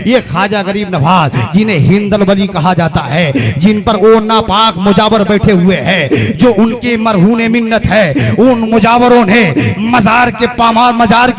ये ख्वाजा गरीब नवाज जिन्हें हिंदल वली कहा जाता है, जिन पर वो नापाक मुजावर बैठे हुए हैं, जो उनके मरहूने मिन्नत है, उन मुजावरों ने मजार के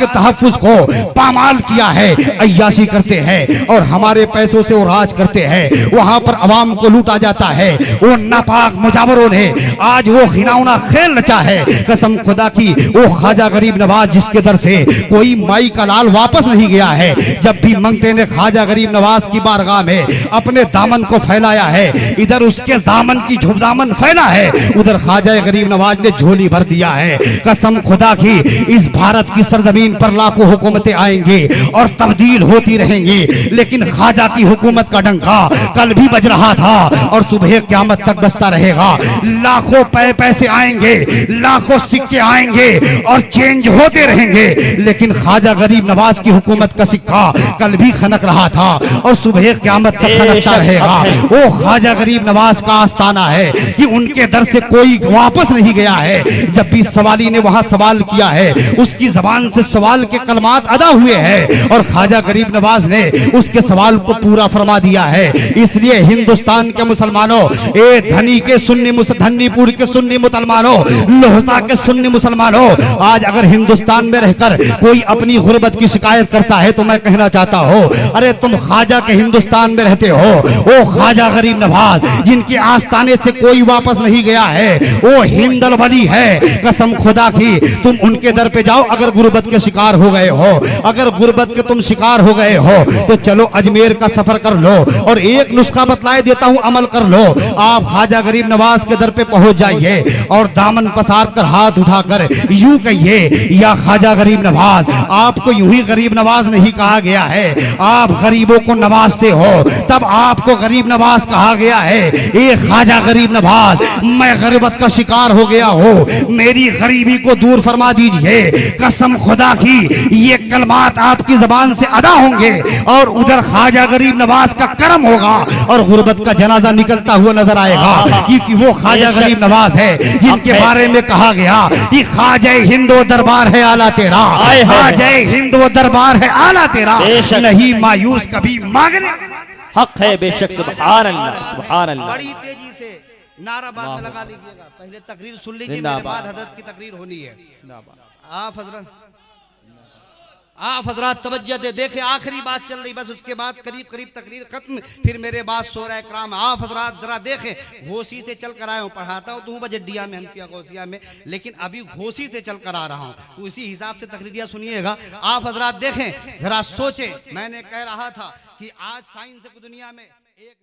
तहफ्फुज़ को पामाल किया है, अय्याशी करते हैं और हमारे पैसों से वो राज करते हैं, वहां पर अवाम को लूटा जाता है। वो नापाक मुजावरों ने आज वो घिनौना खेल रचा है। कसम खुदा की वो ख्वाजा गरीब नवाज जिसके दर से कोई माई का लाल वापस नहीं गया है, जब भी मंगते ने ख्वाजा गरीब नवाज की बारगाह में अपने दामन को फैलाया है, इधर उसके दामन की दामन फैला है, उधर ख्वाजा गरीब नवाज ने झोली भर दिया है। कसम खुदा की इस भारत की सरजमीन पर लाखों हुकूमतें आएंगी और तब्दील होती रहेंगी, लेकिन ख्वाजा की हुकूमत का डंका कल भी बज रहा था और सुबह क़यामत तक बजता रहेगा। लाखों पैसे आएंगे, लाखों सिक्के आएंगे और चेंज होते रहेंगे, लेकिन ख्वाजा गरीब नवाज की हुकूमत का सिक्का कल भी खनक रहा था और सुबह क़यामत तक खनकता रहेगा। वो ख्वाजा गरीब नवाज का आस्ताना है कि उनके दर से कोई वापस नहीं गया है। जब भी सवाली ने वहां सवाल किया है, उसकी जबान से सवाल के कलमात अदा हुए हैं और ख्वाजा गरीब नवाज ने उसके सवाल को पूरा फरमा दिया है। इसलिए हिंदुस्तान के मुसलमानों, ए धनी के सुन्नी धन्नीपुर के सुन्नी मुसलमानों, लोहता के सुन्नी मुसलमानों, आज अगर हिंदुस्तान में रहकर कोई अपनी गुर्बत की शिकायत करता है तो मैं कहना चाहता हूँ, अरे तुम ख्वाजा के हिंदुस्तान में रहते हो। वो ख्वाजा गरीब नवाज जिनके आस्ताने से कोई वापस नहीं गया है, वो हिंदल वली है। कसम खुदा की तुम उनके दर पे जाओ। अगर गुर्बत के शिकार हो गए हो, अगर गुर्बत के तुम शिकार हो गए हो तो चलो अजमेर का सफर कर लो और एक नुस्खा बतलाए देता हूँ, अमल कर लो। आप ख्वाजा गरीब नवाज के दर पे पहुंच जाइए और दामन पसार कर हाथ उठाकर यूं कहिए, या ख्वाजा गरीब नवाज, आपको यूं ही गरीब नवाज नहीं कहा गया है, आप गरीबों को नवाजते हो, तब आपको गरीब नवाज कहा गया है। ए ख्वाजा गरीब नवाज, मैं गरीबत का शिकार हो गया हूँ, मेरी गरीबी को दूर फरमा दीजिए। कसम खुदा की ये कलमात आपकी जबान से अदा होंगे और उधर ख्वाजा गरीब नवाज का करम होगा और गुर्बत का जनाजा निकलता हुआ नजर आएगा, क्योंकि वो ख्वाजा गरीब नवाज है जिनके बारे में कहा गया कि ख्वाजा हिंदो दरबार है आला तेरा, ख्वाजा हिंदो दरबार है आला तेरा, नहीं मायूस कभी मांगने हक है बेशक। सुभान अल्लाह, सुभान अल्लाह। बड़ी तेजी से नारा बाद में लगा लीजिएगा। पहले तकरीर सुन लीजिए, मेरे बाद हजरत की तकरीर होनी है। आप हजरत तवज्जो दे, देखे आखिरी बात चल रही, बस उसके बाद करीब करीब तकरीर खत्म, फिर मेरे बाद सोरा इकराम। आप हजरत जरा देखे, घोसी से चल कर आया हूँ, पढ़ाता हूँ तो बजडिया में, हनफिया गौसिया में, लेकिन अभी घोसी से चल कर आ रहा हूँ, तो इसी हिसाब से तकरीरिया सुनिएगा। आप हजरत देखें, जरा सोचें, मैंने कह रहा था कि आज साइंस की दुनिया में एक